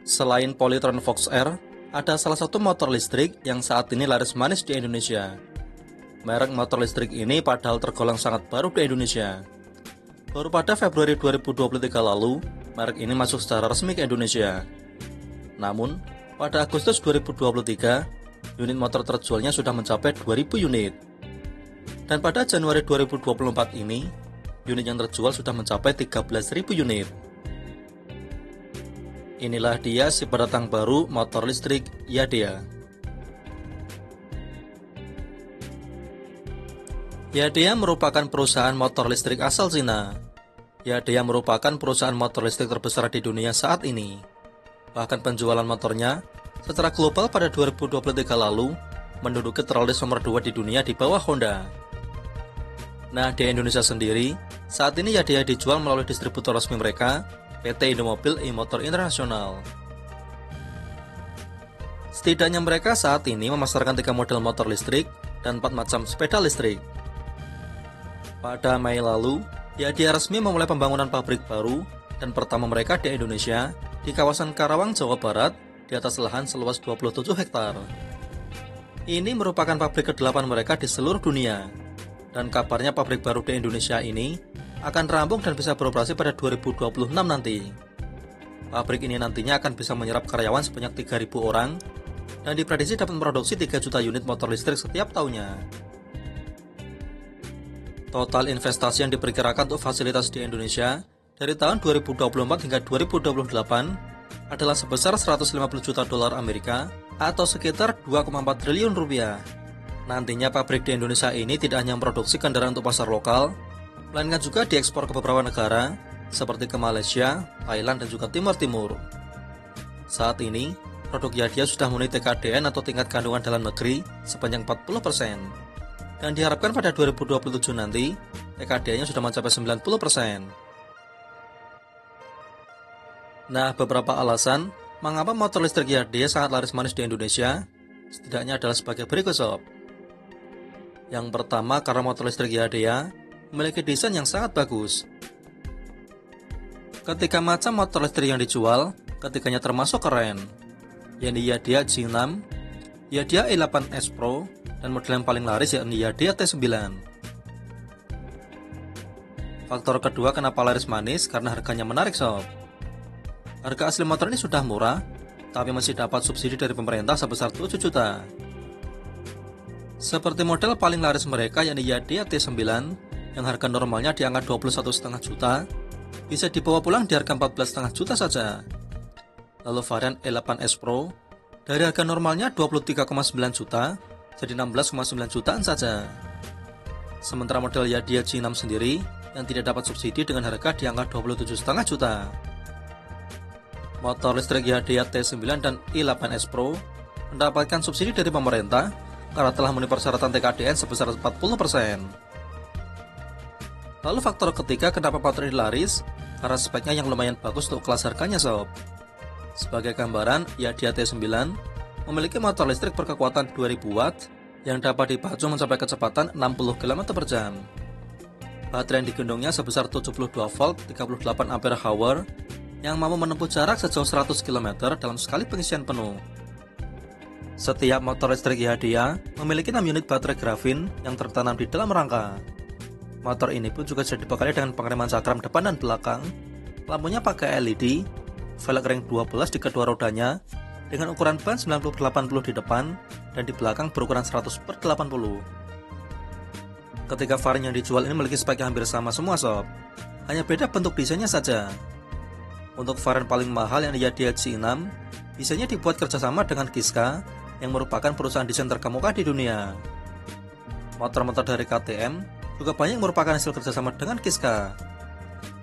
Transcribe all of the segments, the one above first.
Selain Polytron Fox R, ada salah satu motor listrik yang saat ini laris manis di Indonesia. Merek motor listrik ini padahal tergolong sangat baru di Indonesia. Baru pada Februari 2023 lalu, merek ini masuk secara resmi ke Indonesia. Namun, pada Agustus 2023, unit motor terjualnya sudah mencapai 2000 unit. Dan pada Januari 2024 ini, unit yang terjual sudah mencapai 13.000 unit. Inilah dia si pendatang baru motor listrik Yadea. Yadea merupakan perusahaan motor listrik asal Cina. Yadea merupakan perusahaan motor listrik terbesar di dunia saat ini. Bahkan penjualan motornya secara global pada 2023 lalu menduduki terlalu nomor 2 di dunia di bawah Honda. Nah, di Indonesia sendiri, saat ini Yadea dijual melalui distributor resmi mereka, PT Indomobil e-Motor Internasional. Setidaknya mereka saat ini memasarkan 3 model motor listrik dan 4 macam sepeda listrik. Pada Mei lalu, Yadea resmi memulai pembangunan pabrik baru dan pertama mereka di Indonesia di kawasan Karawang, Jawa Barat di atas lahan seluas 27 hektar. Ini merupakan pabrik ke-8 mereka di seluruh dunia. Dan kabarnya pabrik baru di Indonesia ini akan rampung dan bisa beroperasi pada 2026 nanti. Pabrik ini nantinya akan bisa menyerap karyawan sebanyak 3.000 orang dan diprediksi dapat memproduksi 3 juta unit motor listrik setiap tahunnya. Total investasi yang diperkirakan untuk fasilitas di Indonesia dari tahun 2024 hingga 2028 adalah sebesar 150 juta dolar Amerika atau sekitar 2,4 triliun rupiah. Nantinya pabrik di Indonesia ini tidak hanya memproduksi kendaraan untuk pasar lokal, melainkan juga diekspor ke beberapa negara seperti ke Malaysia, Thailand, dan juga Timur Timur. Saat ini, produk Yadea sudah memenuhi TKDN atau tingkat kandungan dalam negeri sebanyak 40%. Dan diharapkan pada 2027 nanti, TKDN-nya sudah mencapai 90%. Nah, beberapa alasan mengapa motor listrik Yadea sangat laris manis di Indonesia, setidaknya adalah sebagai berikut sob. Yang pertama, karena motor listrik Yadea memiliki desain yang sangat bagus. Ketika macam motor listrik yang dijual, ketiganya termasuk keren, yakni Yadea G6, Yadea E8S Pro, dan model yang paling laris yakni Yadea T9. Faktor kedua kenapa laris manis karena harganya menarik sob. Harga asli motor ini sudah murah, tapi masih dapat subsidi dari pemerintah sebesar 7 juta. Seperti model paling laris mereka yakni Yadea T9 yang harga normalnya di angka 21,5 juta, bisa dibawa pulang di harga 14,5 juta saja. Lalu varian E8S Pro dari harga normalnya 23,9 juta jadi 16,9 jutaan saja. Sementara model Yadea G6 sendiri yang tidak dapat subsidi dengan harga di angka 27,5 juta. Motor listrik Yadea T9 dan E8S Pro mendapatkan subsidi dari pemerintah karena telah memenuhi persyaratan TKDN sebesar 40%. Lalu faktor ketiga kenapa motor ini laris, karena speknya yang lumayan bagus untuk kelas harganya sob. Sebagai gambaran, Yadea T9 memiliki motor listrik berkekuatan 2000 watt yang dapat dipacu mencapai kecepatan 60 km per jam. Baterai yang digendongnya sebesar 72 volt 38 ampere hour yang mampu menempuh jarak sejauh 100 km dalam sekali pengisian penuh. Setiap motor listrik Yadea memiliki 6 unit baterai grafin yang tertanam di dalam rangka. Motor ini pun juga sudah dibekali dengan pengereman cakram depan dan belakang, lampunya pakai LED, velg ring 12 di kedua rodanya, dengan ukuran ban 90/80 di depan, dan di belakang berukuran 100/80. Ketiga varian yang dijual ini memiliki spek yang hampir sama semua sob, hanya beda bentuk desainnya saja. Untuk varian paling mahal yang Yadea G6, desainnya dibuat kerjasama dengan Kiska, yang merupakan perusahaan desain terkemuka di dunia. Motor-motor dari KTM juga banyak yang merupakan hasil kerjasama dengan Kiska.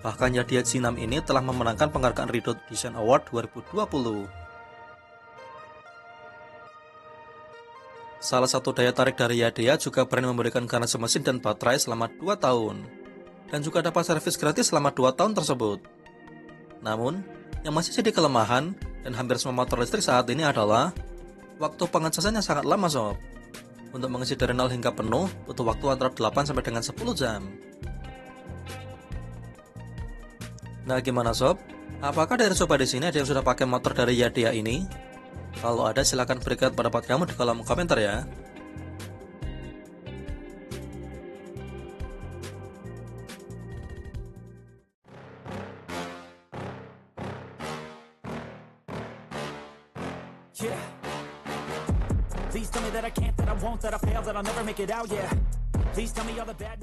Bahkan Yadea G6 ini telah memenangkan penghargaan Red Dot Design Award 2020. Salah satu daya tarik dari Yadea juga berani memberikan garansi mesin dan baterai selama 2 tahun, dan juga dapat servis gratis selama 2 tahun tersebut. Namun, yang masih jadi kelemahan dan hampir semua motor listrik saat ini adalah waktu pengecasan yang sangat lama sob. Untuk mengisi dari 0 hingga penuh butuh waktu antara 8 sampai dengan 10 jam. Nah, gimana sob? Apakah dari sobat di sini ada yang sudah pakai motor dari Yadia ini? Kalau ada silahkan berikan pendapat kamu di kolom komentar ya. Yeah. Please tell me that I can't, that I won't, that I fail, that I'll never make it out, yeah. Please tell me all the bad